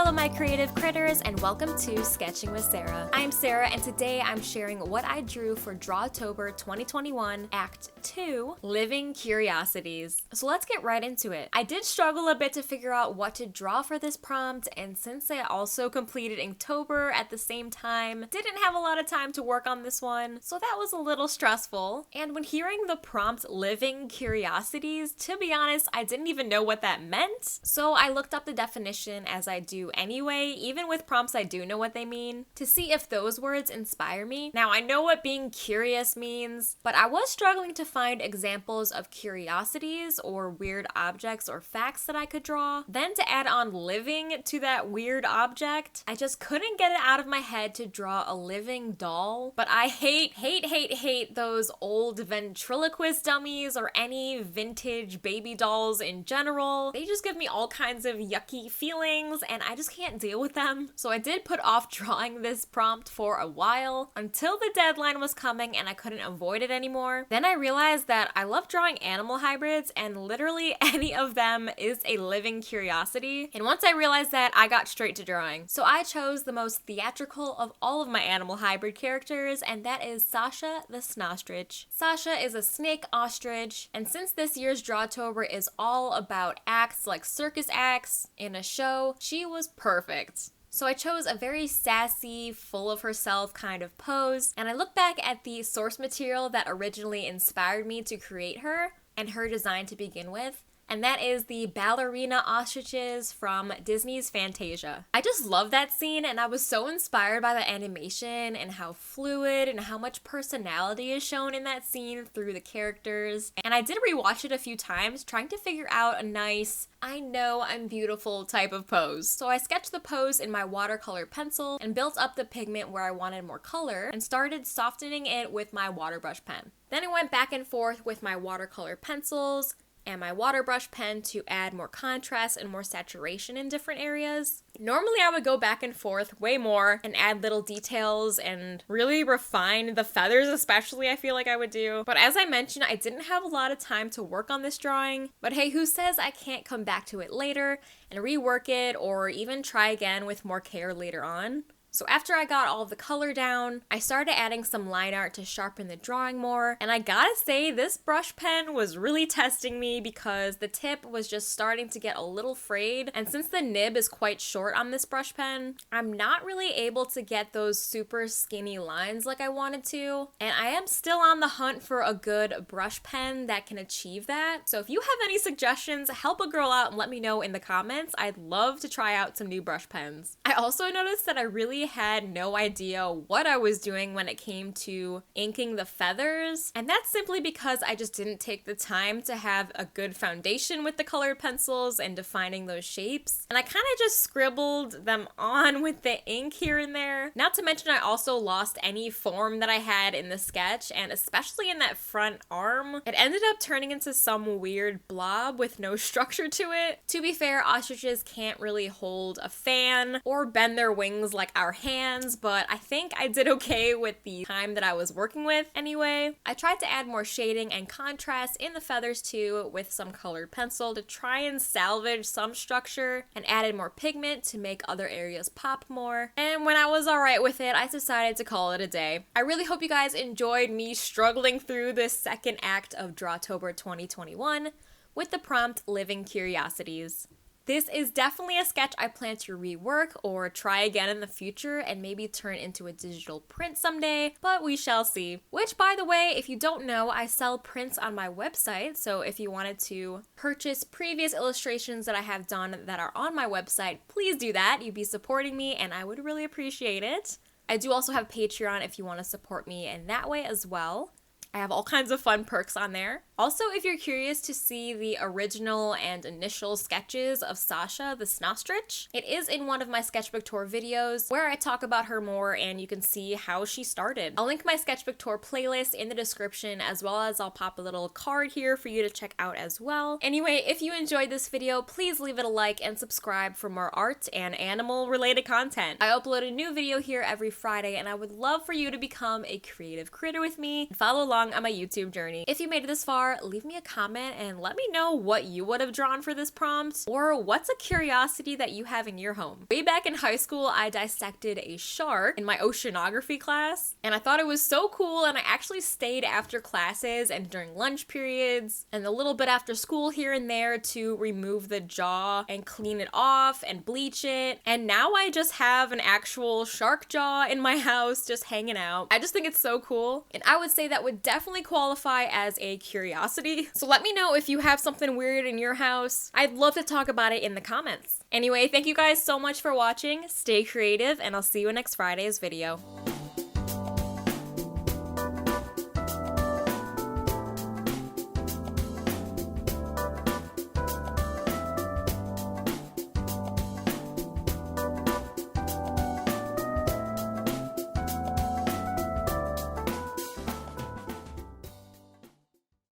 Hello my creative critters and welcome to Sketching with Sarah. I'm Sarah and today I'm sharing what I drew for Drawtober 2021 Act 2, Living Curiosities. So let's get right into it. I did struggle a bit to figure out what to draw for this prompt, and since I also completed Inktober at the same time, didn't have a lot of time to work on this one, so that was a little stressful. And when hearing the prompt Living Curiosities, to be honest, I didn't even know what that meant, so I looked up the definition as I do anyway, even with prompts I do know what they mean, to see if those words inspire me. Now I know what being curious means, but I was struggling to find examples of curiosities or weird objects or facts that I could draw. Then to add on living to that weird object, I just couldn't get it out of my head to draw a living doll. But I hate those old ventriloquist dummies or any vintage baby dolls in general. They just give me all kinds of yucky feelings and I just can't deal with them. So I did put off drawing this prompt for a while until the deadline was coming and I couldn't avoid it anymore. Then I realized that I love drawing animal hybrids and literally any of them is a living curiosity. And once I realized that, I got straight to drawing. So I chose the most theatrical of all of my animal hybrid characters, and that is Sasha the Snastrich. Sasha is a snake ostrich, and since this year's Drawtober is all about acts like circus acts in a show, she was perfect. So I chose a very sassy, full of herself kind of pose, and I look back at the source material that originally inspired me to create her and her design to begin with, and that is the ballerina ostriches from Disney's Fantasia. I just love that scene, and I was so inspired by the animation and how fluid and how much personality is shown in that scene through the characters. And I did rewatch it a few times, trying to figure out a nice, I know I'm beautiful type of pose. So I sketched the pose in my watercolor pencil and built up the pigment where I wanted more color and started softening it with my water brush pen. Then I went back and forth with my watercolor pencils and my water brush pen to add more contrast and more saturation in different areas. Normally I would go back and forth way more and add little details and really refine the feathers, especially I feel like I would do. But as I mentioned, I didn't have a lot of time to work on this drawing. But hey, who says I can't come back to it later and rework it or even try again with more care later on? So after I got all of the color down, I started adding some line art to sharpen the drawing more, and I gotta say this brush pen was really testing me because the tip was just starting to get a little frayed, and since the nib is quite short on this brush pen, I'm not really able to get those super skinny lines like I wanted to, and I am still on the hunt for a good brush pen that can achieve that. So if you have any suggestions, help a girl out and let me know in the comments. I'd love to try out some new brush pens. I also noticed that I really had no idea what I was doing when it came to inking the feathers, and that's simply because I just didn't take the time to have a good foundation with the colored pencils and defining those shapes, and I kind of just scribbled them on with the ink here and there. Not to mention I also lost any form that I had in the sketch, and especially in that front arm, it ended up turning into some weird blob with no structure to it. To be fair, ostriches can't really hold a fan or bend their wings like our hands, but I think I did okay with the time that I was working with. Anyway, I tried to add more shading and contrast in the feathers too with some colored pencil to try and salvage some structure, and added more pigment to make other areas pop more. And when I was alright with it, I decided to call it a day. I really hope you guys enjoyed me struggling through this second act of Drawtober 2021 with the prompt Living Curiosities. This is definitely a sketch I plan to rework or try again in the future and maybe turn into a digital print someday, but we shall see. Which, by the way, if you don't know, I sell prints on my website, so if you wanted to purchase previous illustrations that I have done that are on my website, please do that. You'd be supporting me and I would really appreciate it. I do also have Patreon if you want to support me in that way as well. I have all kinds of fun perks on there. Also, if you're curious to see the original and initial sketches of Sasha the Snastrich, it is in one of my sketchbook tour videos where I talk about her more and you can see how she started. I'll link my sketchbook tour playlist in the description, as well as I'll pop a little card here for you to check out as well. Anyway, if you enjoyed this video, please leave it a like and subscribe for more art and animal related content. I upload a new video here every Friday and I would love for you to become a creative critter with me and follow along along on my YouTube journey. If you made it this far, leave me a comment and let me know what you would have drawn for this prompt, or what's a curiosity that you have in your home. Way back in high school, I dissected a shark in my oceanography class, and I thought it was so cool, and I actually stayed after classes and during lunch periods and a little bit after school here and there to remove the jaw and clean it off and bleach it, and now I just have an actual shark jaw in my house just hanging out. I just think it's so cool, and I would say that would definitely qualify as a curiosity. So let me know if you have something weird in your house. I'd love to talk about it in the comments. Anyway, thank you guys so much for watching. Stay creative, and I'll see you in next Friday's video.